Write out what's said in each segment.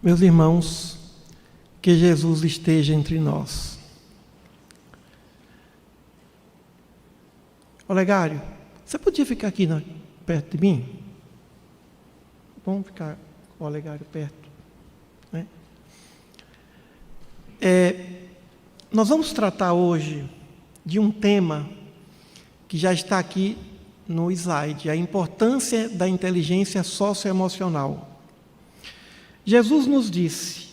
Meus irmãos, que Jesus esteja entre nós. Olegário, você podia ficar aqui perto de mim? Vamos ficar com o Olegário perto, né? Nós vamos tratar hoje de um tema que já está aqui no slide, a importância da inteligência socioemocional. Jesus nos disse: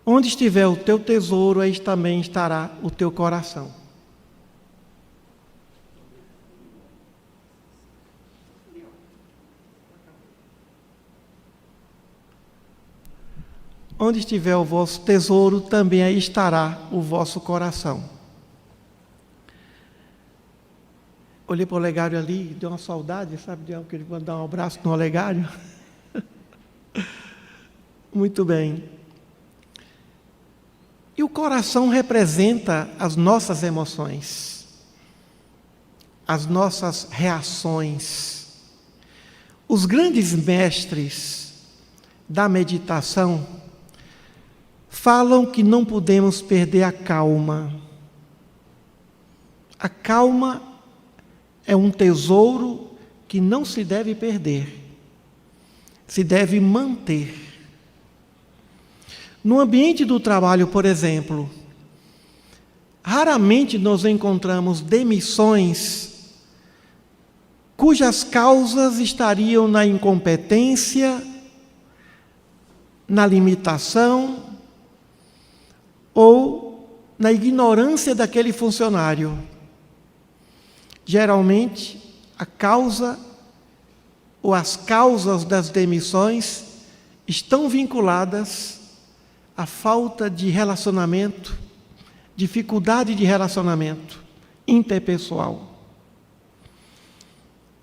onde estiver o teu tesouro, aí também estará o teu coração. Onde estiver o vosso tesouro, também aí estará o vosso coração. Olhei para o Olegário ali, deu uma saudade, sabe, de algo que ele mandar um abraço no Olegário. Muito bem. E o coração representa as nossas emoções, as nossas reações. Os grandes mestres da meditação falam que não podemos perder a calma. A calma é um tesouro que não se deve perder, se deve manter. No ambiente do trabalho, por exemplo, raramente nós encontramos demissões cujas causas estariam na incompetência, na limitação ou na ignorância daquele funcionário. Geralmente, a causa ou as causas das demissões estão vinculadas à falta de relacionamento, dificuldade de relacionamento interpessoal.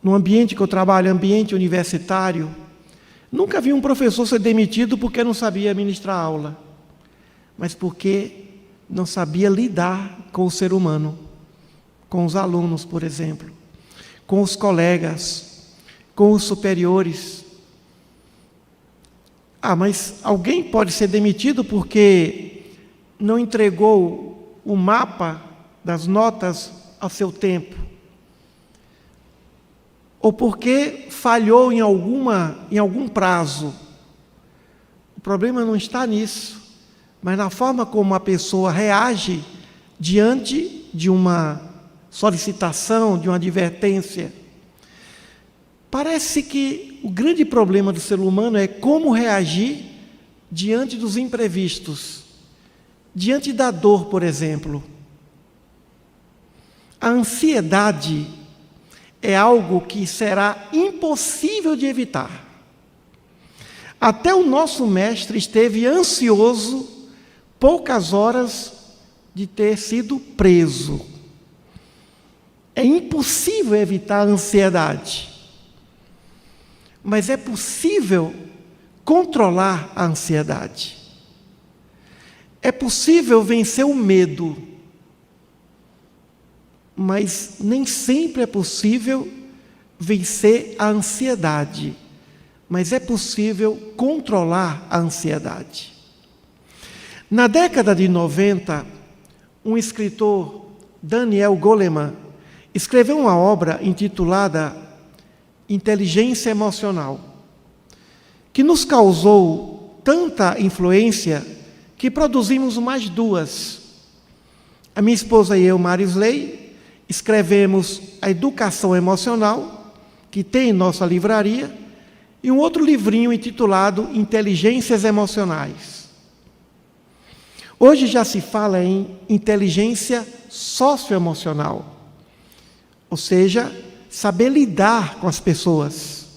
No ambiente que eu trabalho, ambiente universitário, nunca vi um professor ser demitido porque não sabia ministrar aula, mas porque não sabia lidar com o ser humano, com os alunos, por exemplo, com os colegas, com os superiores. Mas alguém pode ser demitido porque não entregou o mapa das notas a seu tempo, ou porque falhou em algum prazo. O problema não está nisso, mas na forma como a pessoa reage diante de uma solicitação, de uma advertência. Parece que o grande problema do ser humano é como reagir diante dos imprevistos, diante da dor, por exemplo. A ansiedade é algo que será impossível de evitar. Até o nosso mestre esteve ansioso poucas horas de ter sido preso. É impossível evitar a ansiedade. Mas é possível controlar a ansiedade. É possível vencer o medo. Mas nem sempre é possível vencer a ansiedade. Mas é possível controlar a ansiedade. Na década de 90, um escritor, Daniel Goleman, escreveu uma obra intitulada Inteligência Emocional, que nos causou tanta influência que produzimos mais duas. A minha esposa e eu, Marisley, escrevemos A Educação Emocional, que tem em nossa livraria, e um outro livrinho intitulado Inteligências Emocionais. Hoje já se fala em inteligência socioemocional, ou seja, saber lidar com as pessoas.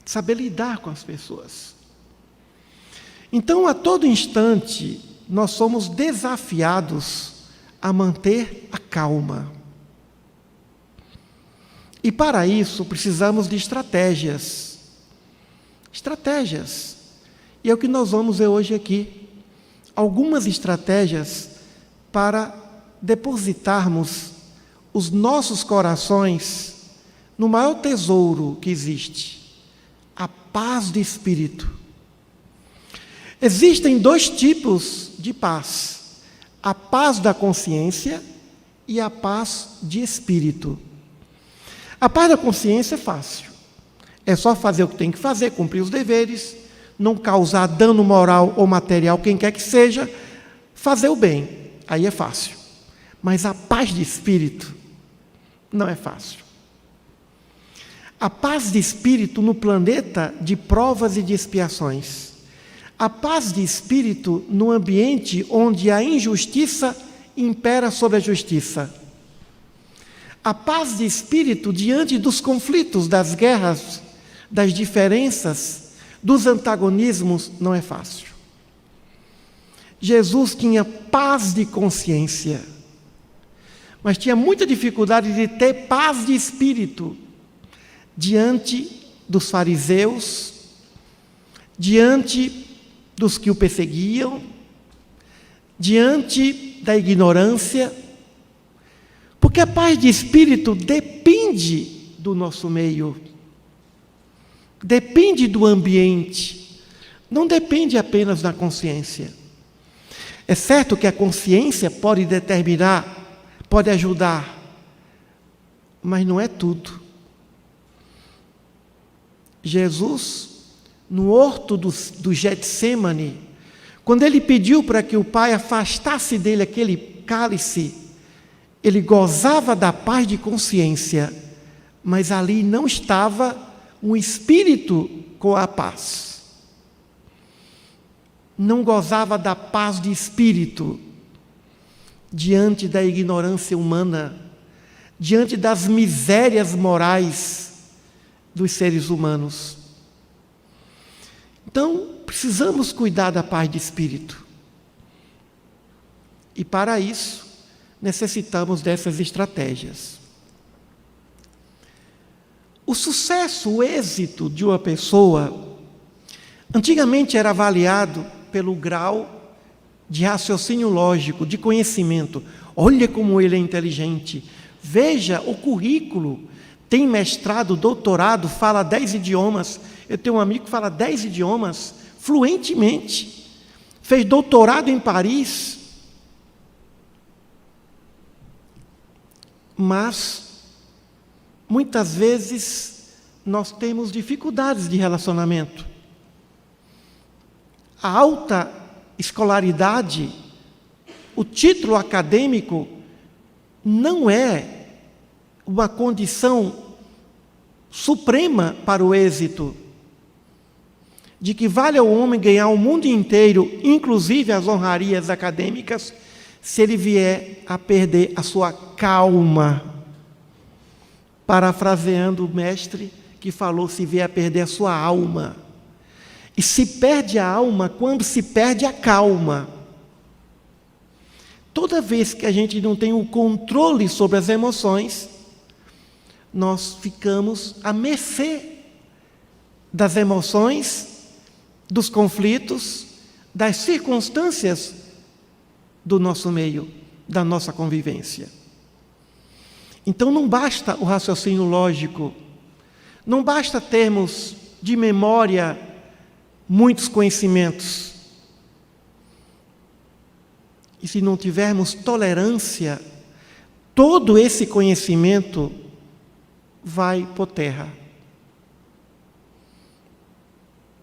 Saber lidar com as pessoas. Então, a todo instante, nós somos desafiados a manter a calma. E para isso, precisamos de estratégias. Estratégias. E é o que nós vamos ver hoje aqui. Algumas estratégias para depositarmos os nossos corações no maior tesouro que existe, a paz de espírito. Existem dois tipos de paz: a paz da consciência e a paz de espírito. A paz da consciência é fácil. É só fazer o que tem que fazer, cumprir os deveres, não causar dano moral ou material, quem quer que seja, fazer o bem. Aí é fácil. Mas a paz de espírito não é fácil. A paz de espírito no planeta de provas e de expiações. A paz de espírito no ambiente onde a injustiça impera sobre a justiça. A paz de espírito diante dos conflitos, das guerras, das diferenças, dos antagonismos, não é fácil. Jesus tinha paz de consciência, mas tinha muita dificuldade de ter paz de espírito diante dos fariseus, diante dos que o perseguiam, diante da ignorância, porque a paz de espírito depende do nosso meio, depende do ambiente, não depende apenas da consciência. É certo que a consciência pode determinar, pode ajudar, mas não é tudo. Jesus, no horto do Getsêmani, quando ele pediu para que o Pai afastasse dele aquele cálice, ele gozava da paz de consciência, mas ali não estava um espírito com a paz. Não gozava da paz de espírito diante da ignorância humana, diante das misérias morais dos seres humanos. Então, precisamos cuidar da paz de espírito. E para isso, necessitamos dessas estratégias. O sucesso, o êxito de uma pessoa, antigamente era avaliado pelo grau de raciocínio lógico, de conhecimento. Olha como ele é inteligente. Veja o currículo. Tem mestrado, doutorado, fala 10 idiomas. Eu tenho um amigo que fala 10 idiomas fluentemente. Fez doutorado em Paris. Mas, muitas vezes, nós temos dificuldades de relacionamento. A alta escolaridade, o título acadêmico, não é uma condição suprema para o êxito. De que vale ao homem ganhar o mundo inteiro, inclusive as honrarias acadêmicas, se ele vier a perder a sua calma. Parafraseando o mestre que falou, se vier a perder a sua alma. E se perde a alma quando se perde a calma. Toda vez que a gente não tem o controle sobre as emoções, nós ficamos à mercê das emoções, dos conflitos, das circunstâncias do nosso meio, da nossa convivência. Então não basta o raciocínio lógico, não basta termos de memória muitos conhecimentos. E se não tivermos tolerância, todo esse conhecimento vai por terra.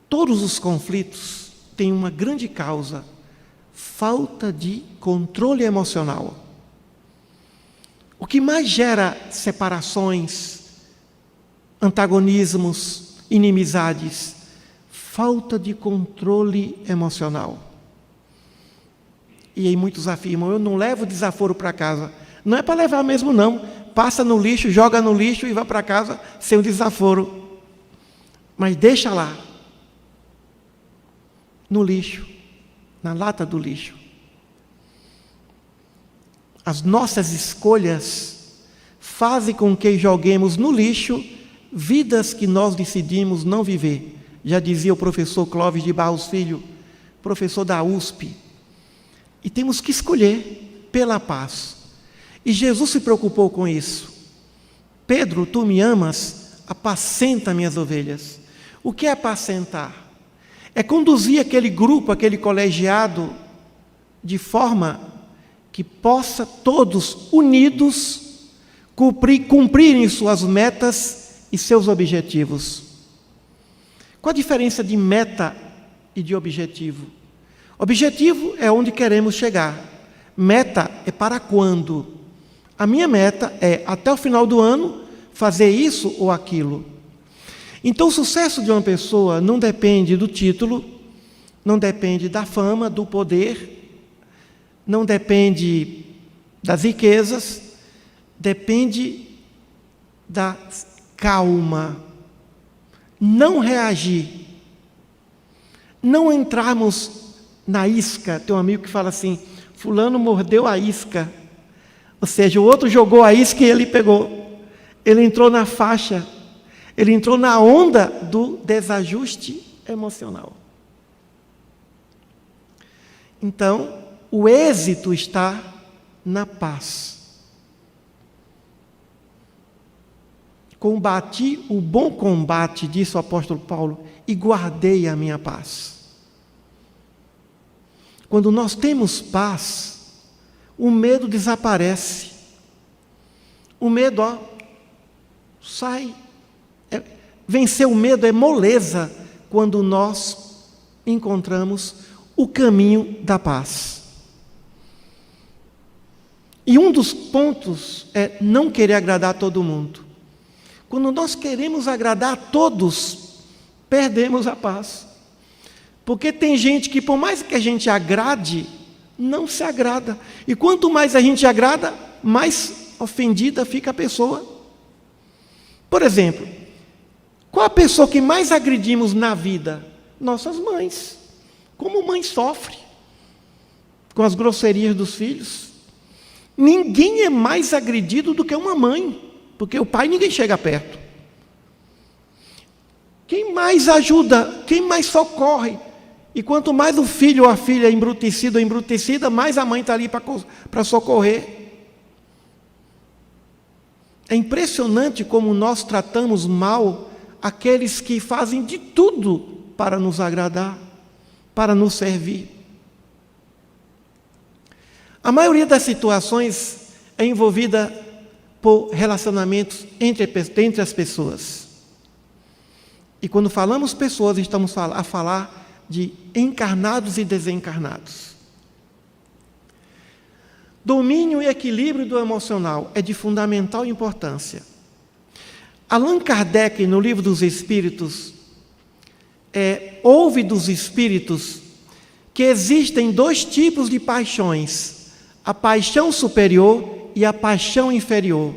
Todos os conflitos têm uma grande causa: falta de controle emocional. O que mais gera separações, antagonismos, inimizades? Falta de controle emocional. E aí muitos afirmam, eu não levo desaforo para casa. Não é para levar mesmo não. Passa no lixo, joga no lixo e vai para casa sem o desaforo. Mas deixa lá. No lixo. Na lata do lixo. As nossas escolhas fazem com que joguemos no lixo vidas que nós decidimos não viver. Já dizia o professor Clóvis de Barros Filho, professor da USP. E temos que escolher pela paz. E Jesus se preocupou com isso. Pedro, tu me amas, apacenta minhas ovelhas. O que é apacentar? É conduzir aquele grupo, aquele colegiado, de forma que possa todos, unidos, cumprirem suas metas e seus objetivos. Qual a diferença de meta e de objetivo? Objetivo é onde queremos chegar. Meta é para quando. A minha meta é, até o final do ano, fazer isso ou aquilo. Então, o sucesso de uma pessoa não depende do título, não depende da fama, do poder, não depende das riquezas, depende da calma. Não reagir. Não entrarmos na isca. Tem um amigo que fala assim, fulano mordeu a isca. Ou seja, o outro jogou a isca e ele pegou. Ele entrou na faixa. Ele entrou na onda do desajuste emocional. Então, o êxito está na paz. Combati o bom combate, disse o apóstolo Paulo, e guardei a minha paz. Quando nós temos paz, o medo desaparece. O medo, sai. Vencer o medo é moleza quando nós encontramos o caminho da paz. E um dos pontos é não querer agradar a todo mundo. Quando nós queremos agradar a todos, perdemos a paz. Porque tem gente que, por mais que a gente agrade, não se agrada. E quanto mais a gente agrada, mais ofendida fica a pessoa. Por exemplo, qual a pessoa que mais agredimos na vida? Nossas mães. Como mãe sofre com as grosserias dos filhos. Ninguém é mais agredido do que uma mãe, porque o pai ninguém chega perto. Quem mais ajuda, quem mais socorre? E quanto mais o filho ou a filha é embrutecido ou embrutecida, mais a mãe está ali para socorrer. É impressionante como nós tratamos mal aqueles que fazem de tudo para nos agradar, para nos servir. A maioria das situações é envolvida por relacionamentos entre as pessoas. E quando falamos pessoas, estamos a falar de encarnados e desencarnados. Domínio e equilíbrio do emocional é de fundamental importância. Allan Kardec, no Livro dos Espíritos, ouve dos espíritos que existem dois tipos de paixões: a paixão superior e a paixão inferior.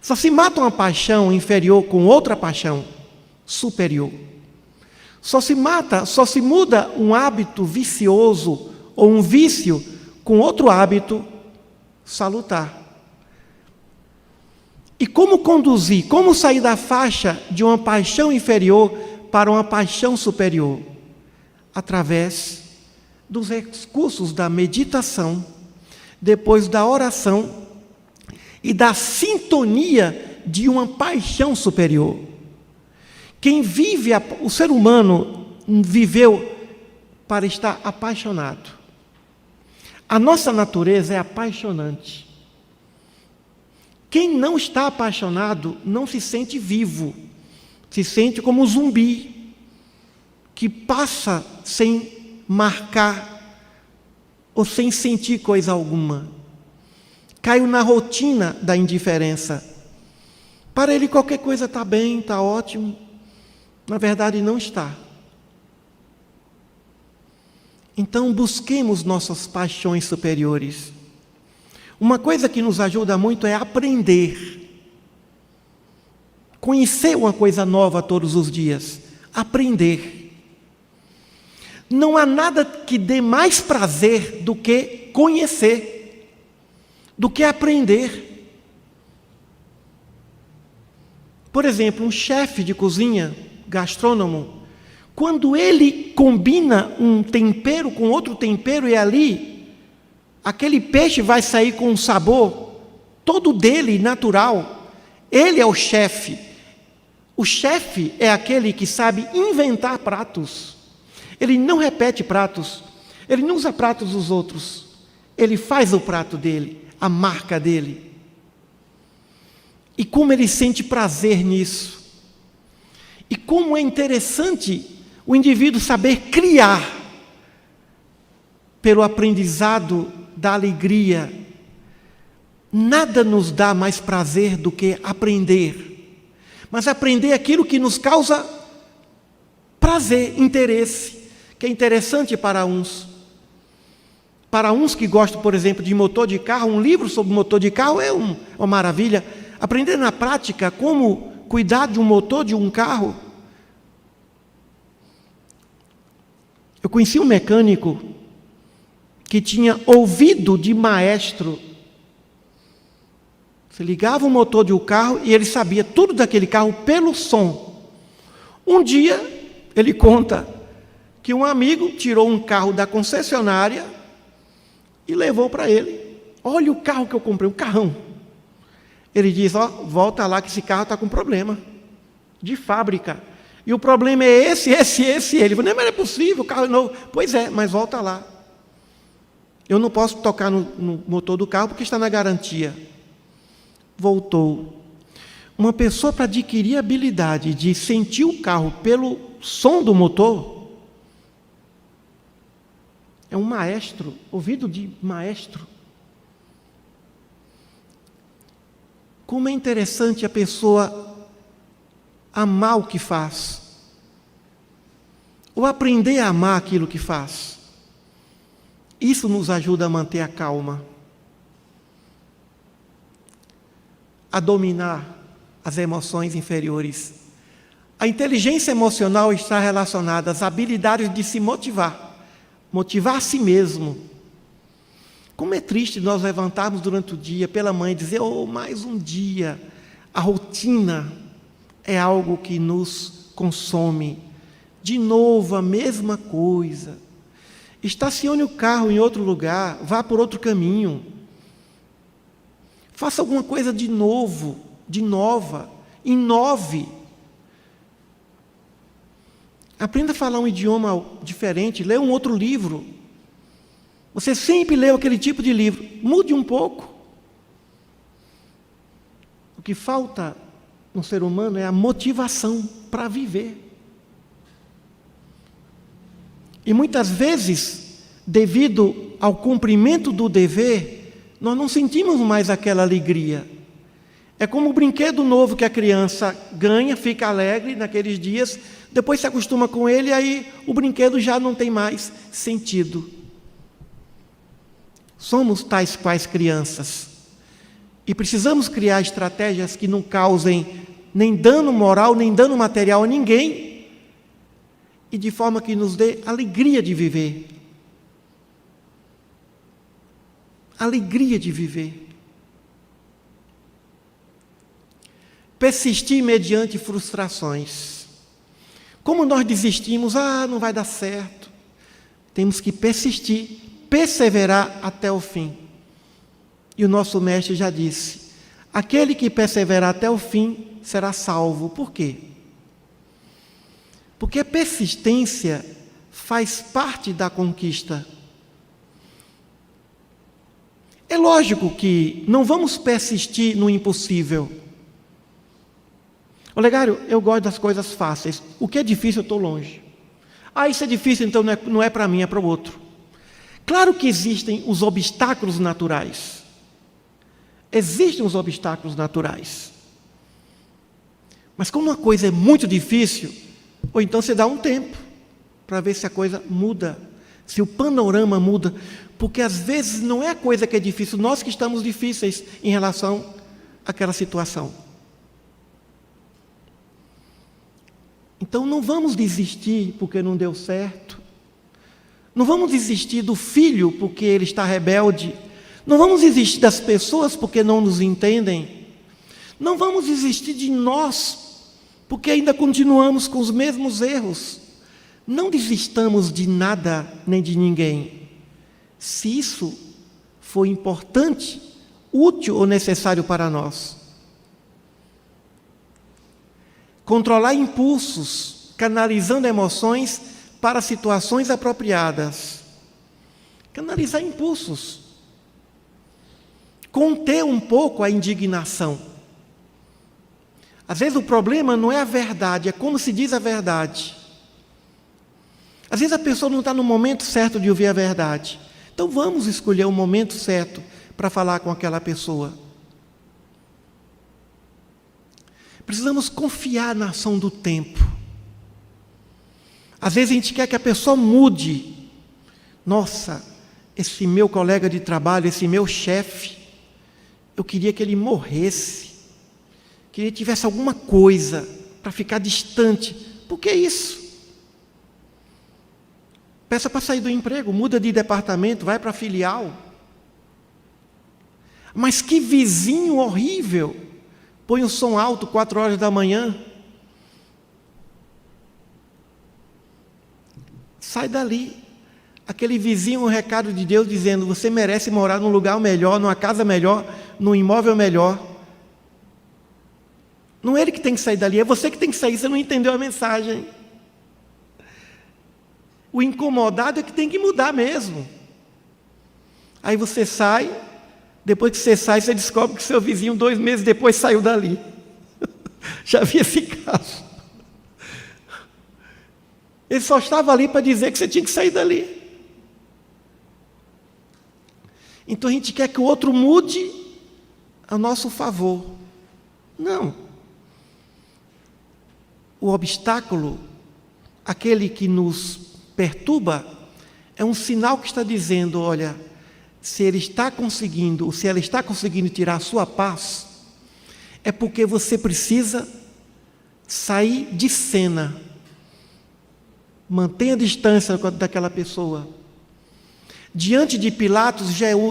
Só se mata uma paixão inferior com outra paixão superior. Só se muda um hábito vicioso ou um vício com outro hábito salutar. E como conduzir, como sair da faixa de uma paixão inferior para uma paixão superior? Através dos recursos da meditação, depois da oração e da sintonia de uma paixão superior. Quem vive, o ser humano viveu para estar apaixonado. A nossa natureza é apaixonante. Quem não está apaixonado não se sente vivo, se sente como um zumbi, que passa sem marcar ou sem sentir coisa alguma. Caiu na rotina da indiferença. Para ele qualquer coisa está bem, está ótimo. Na verdade não está. Então busquemos nossas paixões superiores. Uma coisa que nos ajuda muito é aprender. Conhecer uma coisa nova todos os dias. Aprender. Não há nada que dê mais prazer do que conhecer, do que aprender. Por exemplo, um chefe de cozinha, gastrônomo, quando ele combina um tempero com outro tempero e ali, aquele peixe vai sair com um sabor todo dele, natural. Ele é o chefe. O chefe é aquele que sabe inventar pratos. Ele não repete pratos, ele não usa pratos dos outros, ele faz o prato dele, a marca dele. E como ele sente prazer nisso. E como é interessante o indivíduo saber criar pelo aprendizado da alegria. Nada nos dá mais prazer do que aprender. Mas aprender aquilo que nos causa prazer, interesse, que é interessante para uns. Para uns que gostam, por exemplo, de motor de carro, um livro sobre motor de carro é uma maravilha. Aprender na prática como cuidar de um motor de um carro. Eu conheci um mecânico que tinha ouvido de maestro. Você ligava o motor de um carro e ele sabia tudo daquele carro pelo som. Um dia, ele conta que um amigo tirou um carro da concessionária e levou para ele. Olha o carro que eu comprei, um carrão. Ele diz, volta lá que esse carro está com problema de fábrica. E o problema é esse. Ele falou, não é possível, o carro é novo. Pois é, mas volta lá. Eu não posso tocar no motor do carro porque está na garantia. Voltou. Uma pessoa para adquirir a habilidade de sentir o carro pelo som do motor, é um maestro, ouvido de maestro. Como é interessante a pessoa amar o que faz, ou aprender a amar aquilo que faz. Isso nos ajuda a manter a calma, a dominar as emoções inferiores. A inteligência emocional está relacionada às habilidades de se motivar a si mesmo. Como é triste nós levantarmos durante o dia, pela manhã, e dizer, mais um dia. A rotina é algo que nos consome. De novo, a mesma coisa. Estacione o carro em outro lugar, vá por outro caminho. Faça alguma coisa de novo, de nova, inove. Aprenda a falar um idioma diferente, lê um outro livro. Você sempre leu aquele tipo de livro, mude um pouco. O que falta no ser humano é a motivação para viver. E muitas vezes, devido ao cumprimento do dever, nós não sentimos mais aquela alegria. É como o brinquedo novo que a criança ganha, fica alegre naqueles dias, depois se acostuma com ele, aí o brinquedo já não tem mais sentido. Somos tais quais crianças. E precisamos criar estratégias que não causem nem dano moral, nem dano material a ninguém, e de forma que nos dê alegria de viver. Alegria de viver. Persistir mediante frustrações. Como nós desistimos, não vai dar certo. Temos que persistir, perseverar até o fim. E o nosso mestre já disse, aquele que perseverar até o fim será salvo. Por quê? Porque a persistência faz parte da conquista. É lógico que não vamos persistir no impossível. Olegário, eu gosto das coisas fáceis. O que é difícil, eu estou longe. Isso é difícil, então não é para mim, é para o outro. Claro que existem os obstáculos naturais. Existem os obstáculos naturais. Mas como uma coisa é muito difícil, ou então você dá um tempo para ver se a coisa muda, se o panorama muda, porque às vezes não é a coisa que é difícil, nós que estamos difíceis em relação àquela situação. Então não vamos desistir porque não deu certo, não vamos desistir do filho porque ele está rebelde, não vamos desistir das pessoas porque não nos entendem, não vamos desistir de nós porque ainda continuamos com os mesmos erros. Não desistamos de nada nem de ninguém. Se isso for importante, útil ou necessário para nós. Controlar impulsos, canalizando emoções para situações apropriadas. Canalizar impulsos. Conter um pouco a indignação. Às vezes o problema não é a verdade, é como se diz a verdade. Às vezes a pessoa não está no momento certo de ouvir a verdade. Então vamos escolher o momento certo para falar com aquela pessoa. Precisamos confiar na ação do tempo. Às vezes a gente quer que a pessoa mude. Nossa, esse meu colega de trabalho, esse meu chefe, eu queria que ele morresse. Queria que tivesse alguma coisa para ficar distante. Por que isso? Peça para sair do emprego, muda de departamento, vai para a filial. Mas que vizinho horrível! Põe o som alto 4 horas da manhã. Sai dali. Aquele vizinho, um recado de Deus dizendo: você merece morar num lugar melhor, numa casa melhor, num imóvel melhor. Não é ele que tem que sair dali, é você que tem que sair, você não entendeu a mensagem. O incomodado é que tem que mudar mesmo. Aí você sai, depois que você sai, você descobre que seu vizinho 2 meses depois saiu dali. Já vi esse caso. Ele só estava ali para dizer que você tinha que sair dali. Então a gente quer que o outro mude a nosso favor. Não. O obstáculo, aquele que nos perturba, é um sinal que está dizendo: olha, se ele está conseguindo, se ela está conseguindo tirar a sua paz, é porque você precisa sair de cena. Mantenha a distância daquela pessoa. Diante de Pilatos,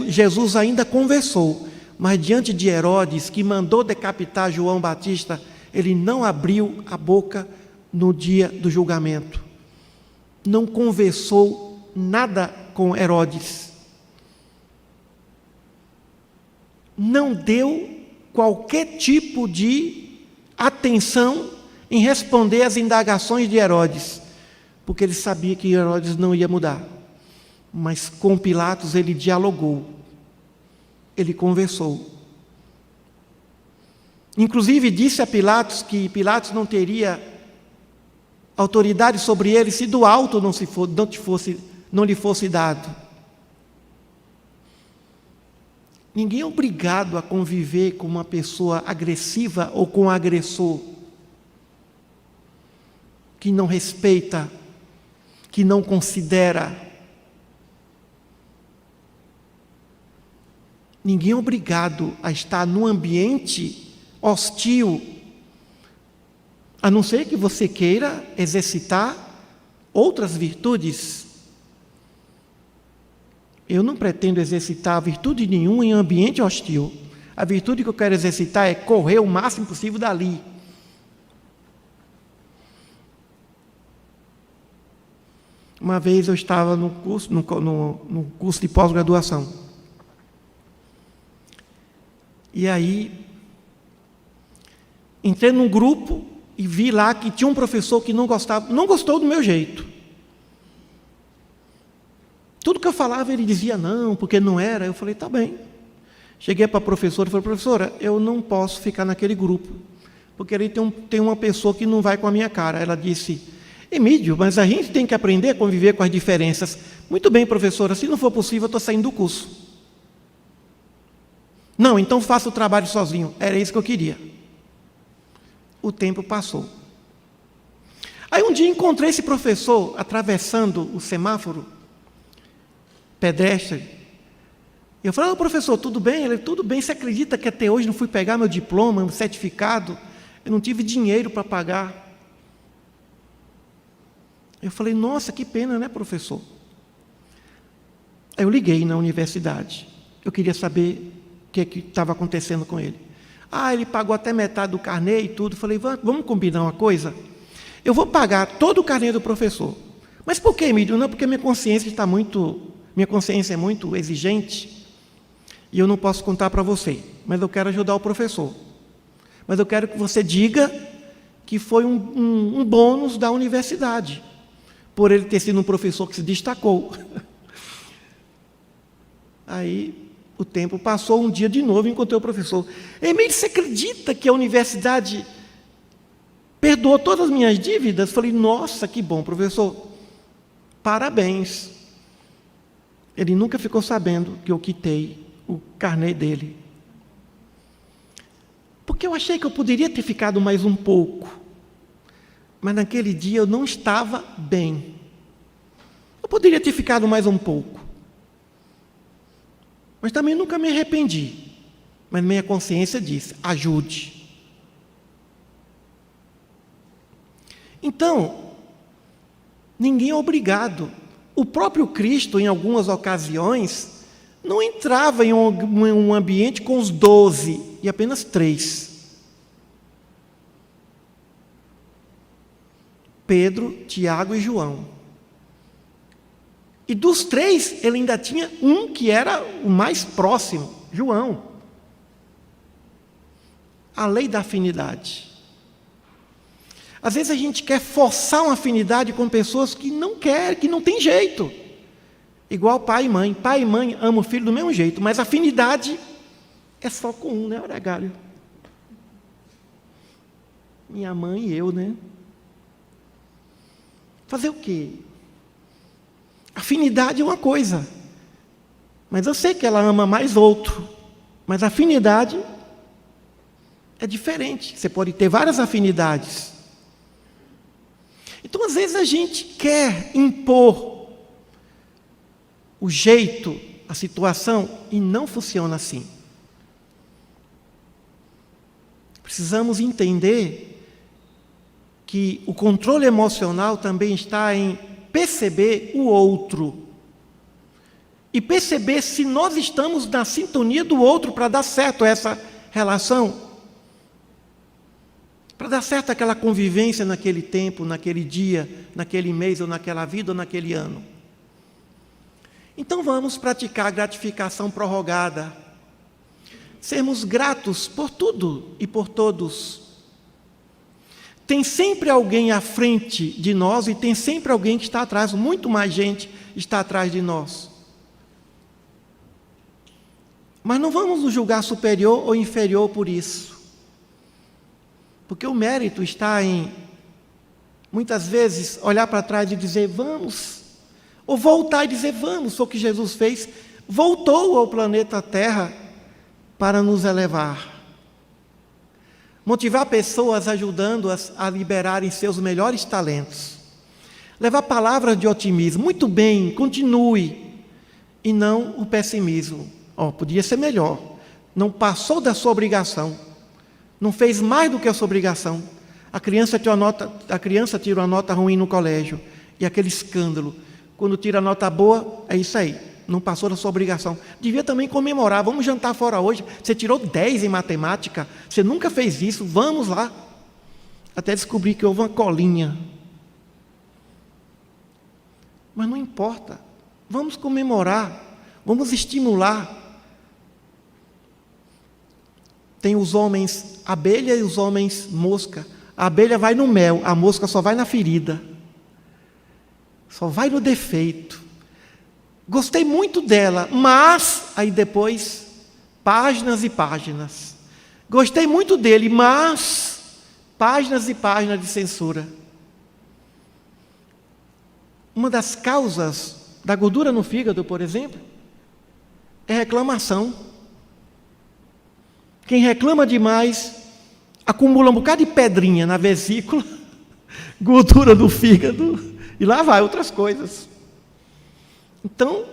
Jesus ainda conversou, mas diante de Herodes, que mandou decapitar João Batista, ele não abriu a boca no dia do julgamento. Não conversou nada com Herodes. Não deu qualquer tipo de atenção em responder às indagações de Herodes, porque ele sabia que Herodes não ia mudar. Mas com Pilatos ele dialogou, ele conversou. Inclusive disse a Pilatos que Pilatos não teria autoridade sobre ele se do alto não lhe fosse dado. Ninguém é obrigado a conviver com uma pessoa agressiva ou com um agressor que não respeita, que não considera. Ninguém é obrigado a estar num ambiente hostil, a não ser que você queira exercitar outras virtudes. Eu não pretendo exercitar virtude nenhuma em ambiente hostil. A virtude que eu quero exercitar é correr o máximo possível dali. Uma vez eu estava no curso de pós-graduação. E aí, entrei num grupo e vi lá que tinha um professor que não gostou do meu jeito. Tudo que eu falava, ele dizia não, porque não era. Eu falei, tá bem. Cheguei para a professora e falei, professora, eu não posso ficar naquele grupo, porque ali tem uma pessoa que não vai com a minha cara. Ela disse, Emílio, mas a gente tem que aprender a conviver com as diferenças. Muito bem, professora, se não for possível, eu estou saindo do curso. Não, então faça o trabalho sozinho. Era isso que eu queria. O tempo passou. Aí um dia encontrei esse professor atravessando o semáforo pedestre. Eu falei, professor, tudo bem? Ele, tudo bem, você acredita que até hoje não fui pegar meu diploma, meu certificado? Eu não tive dinheiro para pagar. Eu falei, nossa, que pena, né, professor? Aí eu liguei na universidade. Eu queria saber o que estava acontecendo com ele. Ele pagou até metade do carnê e tudo. Eu falei, vamos combinar uma coisa? Eu vou pagar todo o carnê do professor. Mas por que, Emílio? Não, porque minha consciência é muito exigente e eu não posso contar para você, mas eu quero ajudar o professor. Mas eu quero que você diga que foi um bônus da universidade, por ele ter sido um professor que se destacou. Aí o tempo passou, um dia de novo encontrei o professor. Emílio, você acredita que a universidade perdoou todas as minhas dívidas? Falei, nossa, que bom, professor. Parabéns. Ele nunca ficou sabendo que eu quitei o carnê dele. Porque eu achei que eu poderia ter ficado mais um pouco. Mas naquele dia eu não estava bem. Eu poderia ter ficado mais um pouco. Mas também nunca me arrependi. Mas minha consciência disse, ajude. Então, ninguém é obrigado. O próprio Cristo, em algumas ocasiões, não entrava em um ambiente com os 12 e apenas 3. Pedro, Tiago e João. E dos 3, ele ainda tinha um que era o mais próximo, João. A lei da afinidade. Às vezes a gente quer forçar uma afinidade com pessoas que não querem, que não tem jeito. Igual pai e mãe. Pai e mãe amam o filho do mesmo jeito, mas a afinidade é só com um, né, Oragário? Minha mãe e eu, né? Fazer o quê? Afinidade é uma coisa, mas eu sei que ela ama mais outro, mas afinidade é diferente. Você pode ter várias afinidades. Então, às vezes, a gente quer impor o jeito, a situação, e não funciona assim. Precisamos entender que o controle emocional também está em perceber o outro. E perceber se nós estamos na sintonia do outro para dar certo essa relação. Para dar certo aquela convivência naquele tempo, naquele dia, naquele mês, ou naquela vida, ou naquele ano. Então vamos praticar a gratificação prorrogada. Sermos gratos por tudo e por todos. Tem sempre alguém à frente de nós e tem sempre alguém que está atrás, muito mais gente está atrás de nós. Mas não vamos nos julgar superior ou inferior por isso. Porque o mérito está em, muitas vezes, olhar para trás e dizer, vamos. Ou voltar e dizer, vamos, foi o que Jesus fez. Voltou ao planeta Terra para nos elevar. Motivar pessoas ajudando-as a liberarem seus melhores talentos. Levar palavras de otimismo. Muito bem, continue. E não o pessimismo. Podia ser melhor. Não passou da sua obrigação. Não fez mais do que a sua obrigação. A criança tira uma nota ruim no colégio. E aquele escândalo. Quando tira a nota boa, é isso aí. Não passou da sua obrigação. Devia também comemorar. Vamos jantar fora hoje. Você tirou 10 em matemática. Você nunca fez isso. Vamos lá. Até descobrir que houve uma colinha. Mas não importa. Vamos comemorar. Vamos estimular. Tem os homens abelha e os homens mosca. A abelha vai no mel. A mosca só vai na ferida. Só vai no defeito. Gostei muito dela, mas, aí depois, páginas e páginas. Gostei muito dele, mas, páginas e páginas de censura. Uma das causas da gordura no fígado, por exemplo, é reclamação. Quem reclama demais, acumula um bocado de pedrinha na vesícula, gordura no fígado, e lá vai outras coisas. Então,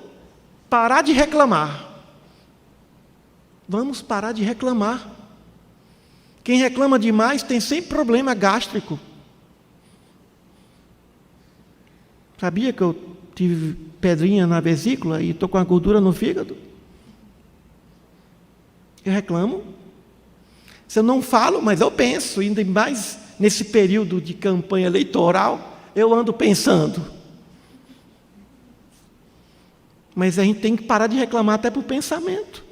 parar de reclamar. Vamos parar de reclamar. Quem reclama demais tem sempre problema gástrico. Sabia que eu tive pedrinha na vesícula e estou com a gordura no fígado? Eu reclamo. Se eu não falo, mas eu penso, ainda mais nesse período de campanha eleitoral, eu ando pensando. Mas a gente tem que parar de reclamar até por pensamento.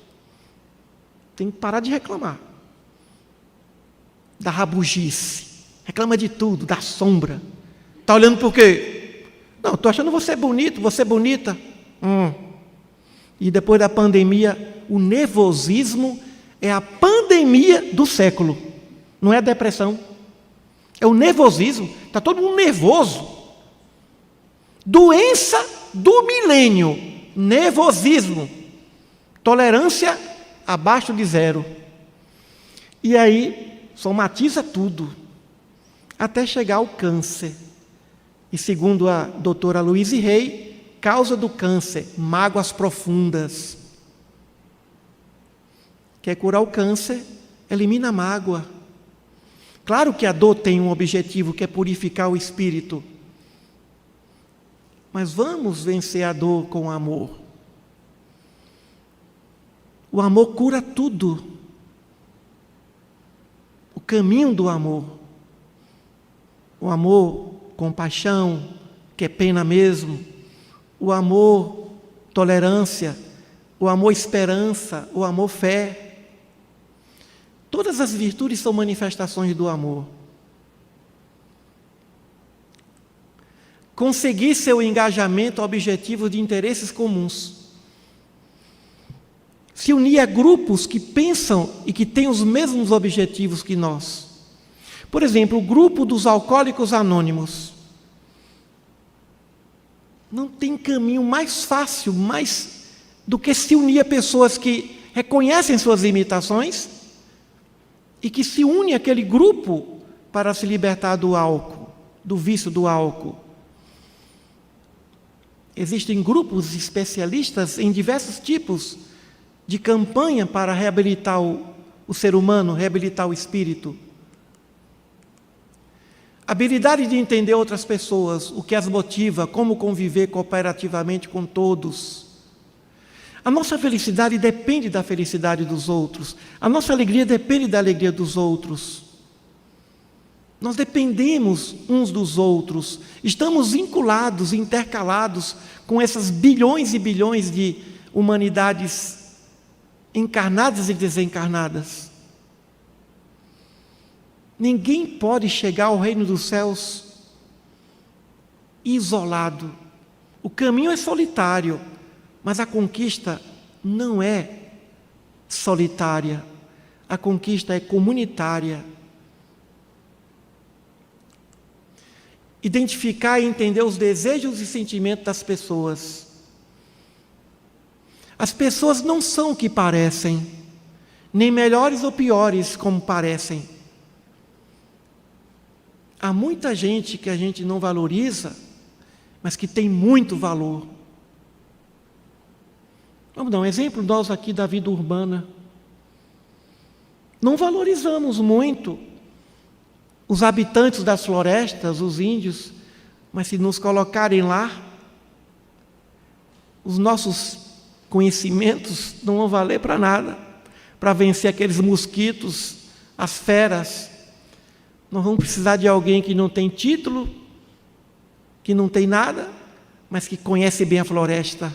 Tem que parar de reclamar. Da rabugice. Reclama de tudo, da sombra. Está olhando por quê? Não, estou achando você bonito, você bonita. E depois da pandemia, o nervosismo é a pandemia do século. Não é a depressão. É o nervosismo. Está todo mundo nervoso. Doença do milênio. Nervosismo. Tolerância abaixo de 0. E aí, somatiza tudo. Até chegar ao câncer. E segundo a doutora Louise Hay, causa do câncer, mágoas profundas. Quer curar o câncer? Elimina a mágoa. Claro que a dor tem um objetivo, que é purificar o espírito. Mas vamos vencer a dor com o amor. O amor cura tudo. O caminho do amor. O amor, compaixão, que é pena mesmo. O amor, tolerância. O amor, esperança. O amor, fé. Todas as virtudes são manifestações do amor. Conseguir seu engajamento a objetivos de interesses comuns. Se unir a grupos que pensam e que têm os mesmos objetivos que nós. Por exemplo, o grupo dos alcoólicos anônimos. Não tem caminho mais fácil, do que se unir a pessoas que reconhecem suas limitações e que se unem àquele grupo para se libertar do álcool, do vício do álcool. Existem grupos especialistas em diversos tipos de campanha para reabilitar o ser humano, reabilitar o espírito. Habilidade de entender outras pessoas, o que as motiva, como conviver cooperativamente com todos. A nossa felicidade depende da felicidade dos outros. A nossa alegria depende da alegria dos outros. Nós dependemos uns dos outros. Estamos vinculados, intercalados com essas bilhões e bilhões de humanidades encarnadas e desencarnadas. Ninguém pode chegar ao reino dos céus isolado. O caminho é solitário, mas a conquista não é solitária. A conquista é comunitária. Identificar e entender os desejos e sentimentos das pessoas. As pessoas não são o que parecem, nem melhores ou piores como parecem. Há muita gente que a gente não valoriza, mas que tem muito valor. Vamos dar um exemplo, nós aqui da vida urbana. Não valorizamos muito os habitantes das florestas, os índios, mas se nos colocarem lá, os nossos conhecimentos não vão valer para nada, para vencer aqueles mosquitos, as feras. Nós vamos precisar de alguém que não tem título, que não tem nada, mas que conhece bem a floresta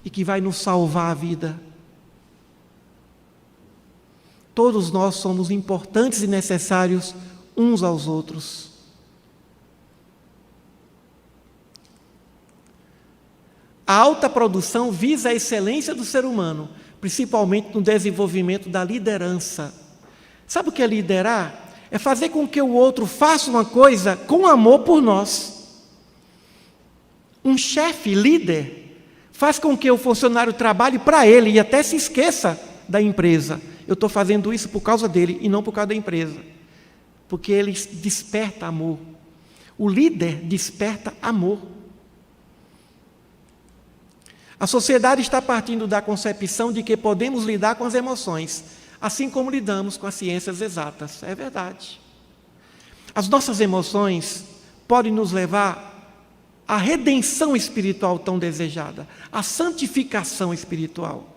e que vai nos salvar a vida. Todos nós somos importantes e necessários uns aos outros. A alta produção visa a excelência do ser humano, principalmente no desenvolvimento da liderança. Sabe o que é liderar? É fazer com que o outro faça uma coisa com amor por nós. Um chefe líder faz com que o funcionário trabalhe para ele e até se esqueça da empresa. Eu estou fazendo isso por causa dele e não por causa da empresa. Porque ele desperta amor. O líder desperta amor. A sociedade está partindo da concepção de que podemos lidar com as emoções, assim como lidamos com as ciências exatas. É verdade. As nossas emoções podem nos levar à redenção espiritual tão desejada, à santificação espiritual.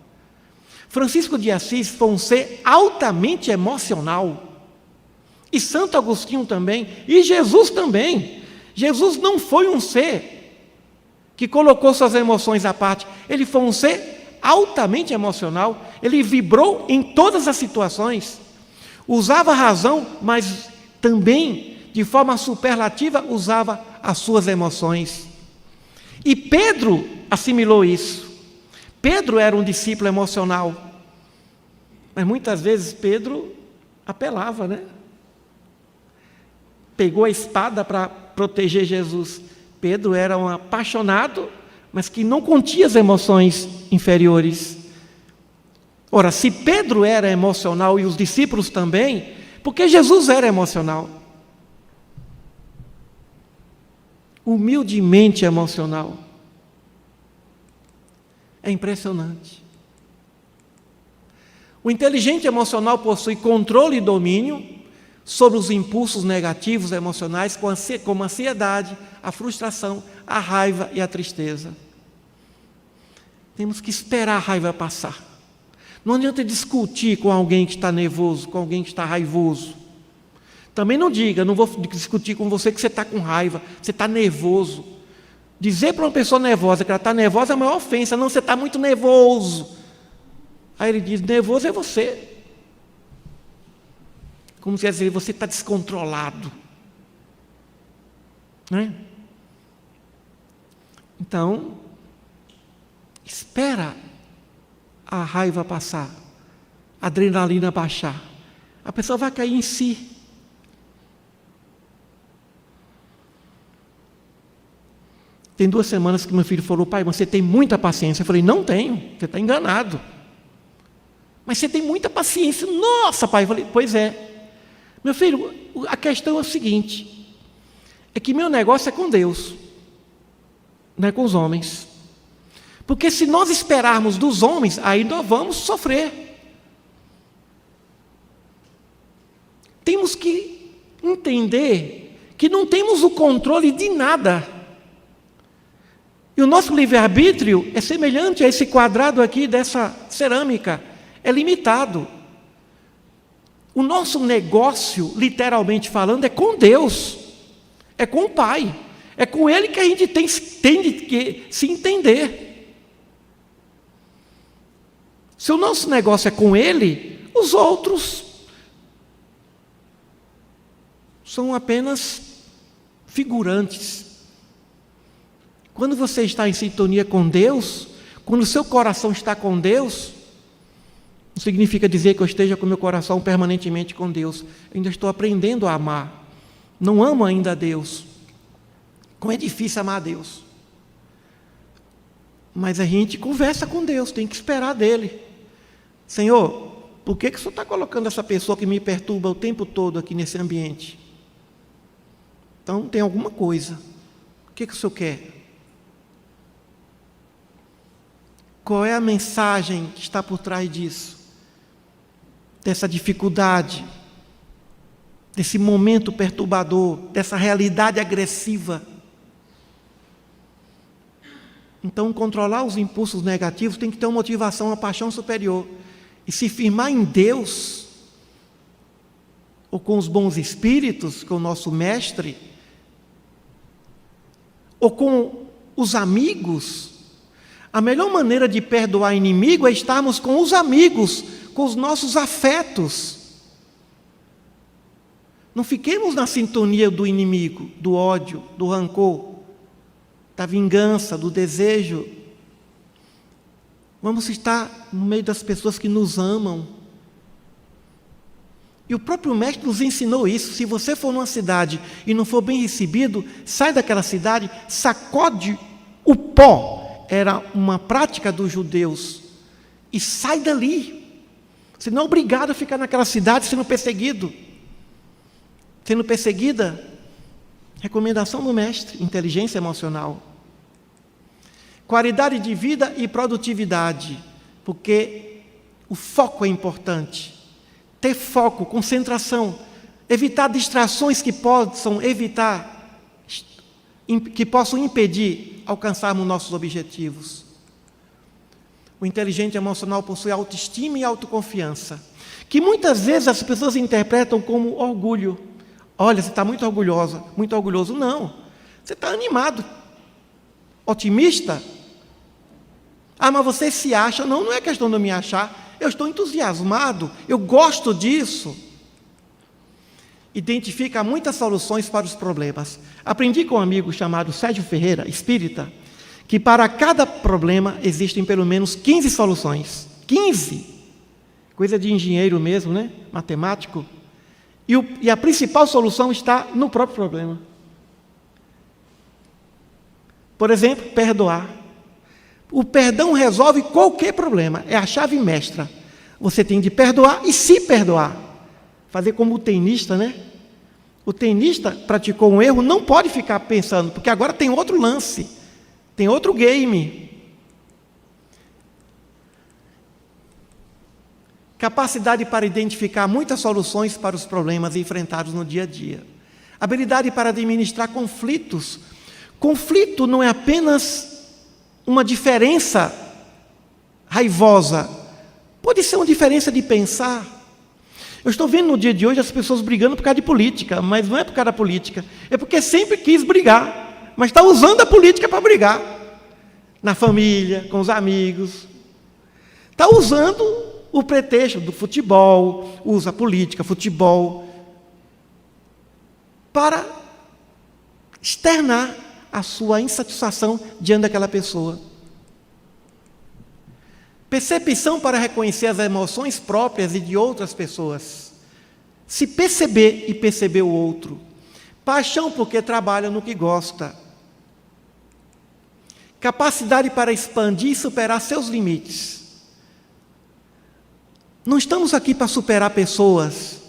Francisco de Assis foi um ser altamente emocional. E Santo Agostinho também. E Jesus também. Jesus não foi um ser que colocou suas emoções à parte. Ele foi um ser altamente emocional. Ele vibrou em todas as situações. Usava a razão, mas também de forma superlativa, usava as suas emoções. E Pedro assimilou isso. Pedro era um discípulo emocional. Mas muitas vezes Pedro apelava, né? Pegou a espada para proteger Jesus. Pedro era um apaixonado, mas que não continha as emoções inferiores. Ora, se Pedro era emocional e os discípulos também, porque Jesus era emocional. Humildemente emocional. É impressionante. O inteligente emocional possui controle e domínio sobre os impulsos negativos emocionais, como a ansiedade, a frustração, a raiva e a tristeza. Temos que esperar a raiva passar. Não adianta discutir com alguém que está nervoso, com alguém que está raivoso. Também não diga, não vou discutir com você que você está com raiva, você está nervoso. Dizer para uma pessoa nervosa que ela está nervosa é a maior ofensa. Não, você está muito nervoso. Aí ele diz, nervoso é você. Como se dizer, você está descontrolado. Né? Então, espera a raiva passar, a adrenalina baixar. A pessoa vai cair em si. Tem 2 semanas que meu filho falou, pai, você tem muita paciência. Eu falei, não tenho, você está enganado. Mas você tem muita paciência. Nossa, pai. Eu falei, pois é. Meu filho, a questão é o seguinte, é que meu negócio é com Deus, não é com os homens. Porque se nós esperarmos dos homens, aí nós vamos sofrer. Temos que entender que não temos o controle de nada. E o nosso livre-arbítrio é semelhante a esse quadrado aqui dessa cerâmica. É limitado. O nosso negócio, literalmente falando, é com Deus. É com o Pai. É com Ele que a gente tem que se entender. Se o nosso negócio é com Ele, os outros são apenas figurantes. Quando você está em sintonia com Deus, quando o seu coração está com Deus, não significa dizer que eu esteja com meu coração permanentemente com Deus. Eu ainda estou aprendendo a amar. Não amo ainda a Deus. Como é difícil amar a Deus. Mas a gente conversa com Deus, tem que esperar dele. Senhor, por que o Senhor está colocando essa pessoa que me perturba o tempo todo aqui nesse ambiente? Então tem alguma coisa. O que o Senhor quer? Qual é a mensagem que está por trás disso? Dessa dificuldade, desse momento perturbador, dessa realidade agressiva. Então, controlar os impulsos negativos tem que ter uma motivação, uma paixão superior. E se firmar em Deus, ou com os bons espíritos, com o nosso mestre, ou com os amigos, a melhor maneira de perdoar inimigo é estarmos com os amigos, com os nossos afetos. Não fiquemos na sintonia do inimigo, do ódio, do rancor, da vingança, do desejo. Vamos estar no meio das pessoas que nos amam. E o próprio mestre nos ensinou isso. Se você for numa cidade e não for bem recebido, sai daquela cidade, sacode o pó. Era uma prática dos judeus. E sai dali. Você não é obrigado a ficar naquela cidade sendo perseguido. Sendo perseguida. Recomendação do mestre, inteligência emocional. Qualidade de vida e produtividade, porque o foco é importante. Ter foco, concentração, evitar distrações que possam impedir alcançarmos nossos objetivos. O inteligente emocional possui autoestima e autoconfiança, que muitas vezes as pessoas interpretam como orgulho. Olha, você está muito orgulhosa, muito orgulhoso. Não, você está animado, otimista. Ah, mas você se acha. Não, não é questão de eu me achar. Eu estou entusiasmado, eu gosto disso. identifica muitas soluções para os problemas. Aprendi com um amigo chamado Sérgio Ferreira, espírita, que para cada problema existem pelo menos 15 soluções. 15! Coisa de engenheiro mesmo, né? Matemático. E a principal solução está no próprio problema. Por exemplo, perdoar. O perdão resolve qualquer problema, é a chave mestra. Você tem de perdoar e se perdoar. Fazer como o tenista, né? O tenista praticou um erro, não pode ficar pensando, porque agora tem outro lance, tem outro game. Capacidade para identificar muitas soluções para os problemas enfrentados no dia a dia. Habilidade para administrar conflitos. Conflito não é apenas uma diferença raivosa, pode ser uma diferença de pensar. Eu estou vendo no dia de hoje as pessoas brigando por causa de política, mas não é por causa da política, é porque sempre quis brigar, mas está usando a política para brigar. Na família, com os amigos. Está usando o pretexto do futebol, usa a política, futebol, para externar a sua insatisfação diante daquela pessoa. Percepção para reconhecer as emoções próprias e de outras pessoas. Se perceber e perceber o outro. Paixão porque trabalha no que gosta. Capacidade para expandir e superar seus limites. Não estamos aqui para superar pessoas,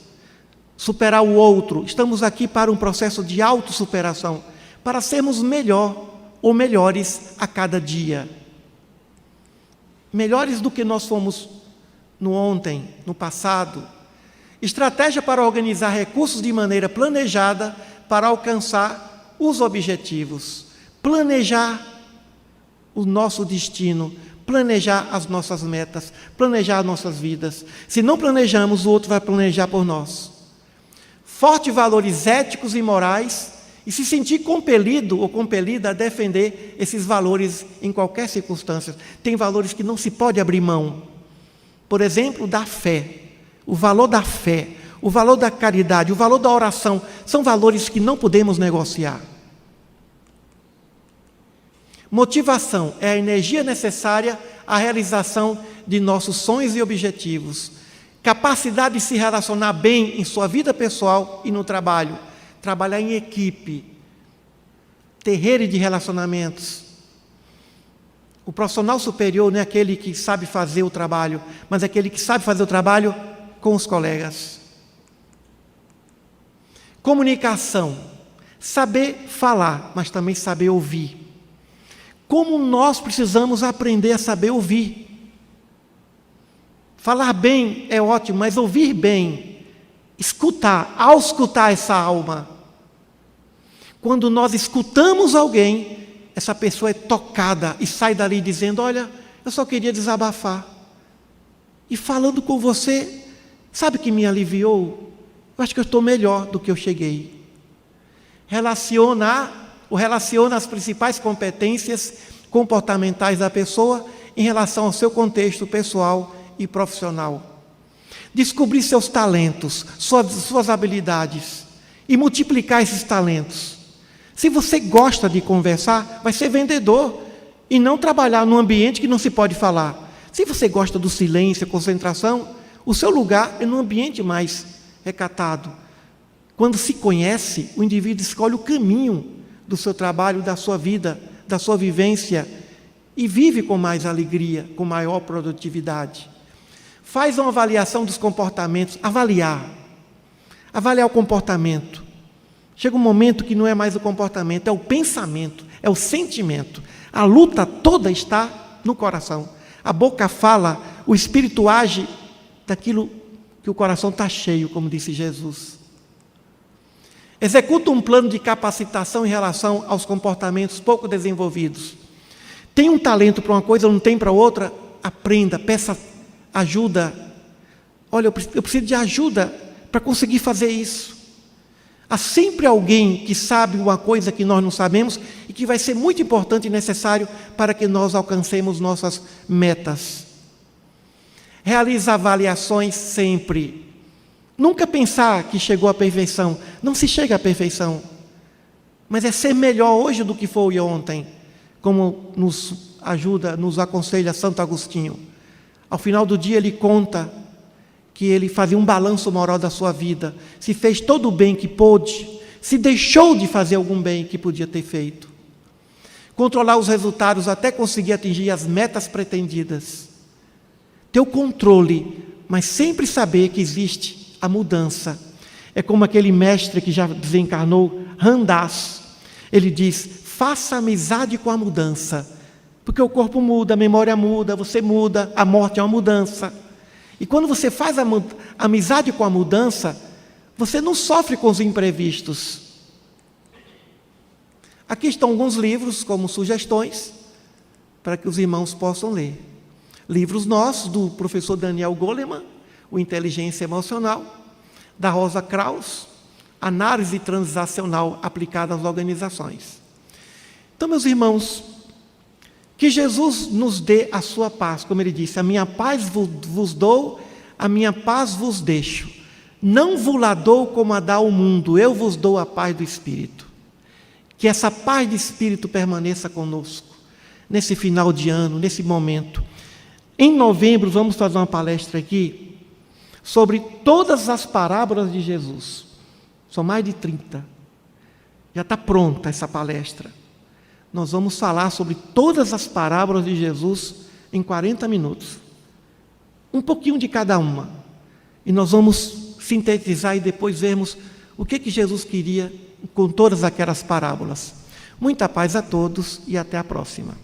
superar o outro. Estamos aqui para um processo de autossuperação, para sermos melhor ou melhores a cada dia. Melhores do que nós fomos no ontem, no passado. Estratégia para organizar recursos de maneira planejada para alcançar os objetivos. Planejar o nosso destino, planejar as nossas metas, planejar as nossas vidas. Se não planejamos, o outro vai planejar por nós. Fortes valores éticos e morais e se sentir compelido ou compelida a defender esses valores em qualquer circunstância. Tem valores que não se pode abrir mão. Por exemplo, da fé. O valor da fé, o valor da caridade, o valor da oração, são valores que não podemos negociar. Motivação é a energia necessária à realização de nossos sonhos e objetivos. Capacidade de se relacionar bem em sua vida pessoal e no trabalho. Trabalhar em equipe. Ter rede de relacionamentos. O profissional superior não é aquele que sabe fazer o trabalho, mas é aquele que sabe fazer o trabalho com os colegas. Comunicação. Saber falar, mas também saber ouvir. Como nós precisamos aprender a saber ouvir. Falar bem é ótimo, mas ouvir bem, escutar, auscultar essa alma. Quando nós escutamos alguém, essa pessoa é tocada e sai dali dizendo, olha, eu só queria desabafar. E falando com você, sabe o que me aliviou? Eu acho que eu estou melhor do que eu cheguei. Relaciona as principais competências comportamentais da pessoa em relação ao seu contexto pessoal e profissional. Descobrir seus talentos, suas habilidades e multiplicar esses talentos. Se você gosta de conversar, vai ser vendedor e não trabalhar num ambiente que não se pode falar. Se você gosta do silêncio, concentração, o seu lugar é num ambiente mais recatado. Quando se conhece, o indivíduo escolhe o caminho do seu trabalho, da sua vida, da sua vivência e vive com mais alegria, com maior produtividade. Faz uma avaliação dos comportamentos, avaliar o comportamento. Chega um momento que não é mais o comportamento, é o pensamento, é o sentimento. A luta toda está no coração. A boca fala, o espírito age daquilo que o coração está cheio, como disse Jesus. Executa um plano de capacitação em relação aos comportamentos pouco desenvolvidos. Tem um talento para uma coisa, não tem para outra? Aprenda, peça ajuda. Olha, eu preciso de ajuda para conseguir fazer isso. Há sempre alguém que sabe uma coisa que nós não sabemos e que vai ser muito importante e necessário para que nós alcancemos nossas metas. Realiza avaliações sempre. Nunca pensar que chegou à perfeição. Não se chega à perfeição. Mas é ser melhor hoje do que foi ontem, como nos ajuda, nos aconselha Santo Agostinho. Ao final do dia ele conta que ele fazia um balanço moral da sua vida, se fez todo o bem que pôde, se deixou de fazer algum bem que podia ter feito. Controlar os resultados até conseguir atingir as metas pretendidas. Ter o controle, mas sempre saber que existe a mudança. É como aquele mestre que já desencarnou, Ram Dass. Ele diz, faça amizade com a mudança, porque o corpo muda, a memória muda, você muda, a morte é uma mudança. E quando você faz a amizade com a mudança, você não sofre com os imprevistos. Aqui estão alguns livros como sugestões para que os irmãos possam ler. Livros nossos, do professor Daniel Goleman, o Inteligência Emocional, da Rosa Kraus, Análise Transacional aplicada às organizações. Então, meus irmãos, que Jesus nos dê a sua paz, como ele disse, a minha paz vos dou, a minha paz vos deixo. Não vos-la dou como a dá o mundo, eu vos dou a paz do Espírito. Que essa paz de Espírito permaneça conosco, nesse final de ano, nesse momento. Em novembro, vamos fazer uma palestra aqui, sobre todas as parábolas de Jesus. São mais de 30. Já está pronta essa palestra. Nós vamos falar sobre todas as parábolas de Jesus em 40 minutos. Um pouquinho de cada uma. E nós vamos sintetizar e depois vermos o que Jesus queria com todas aquelas parábolas. Muita paz a todos e até a próxima.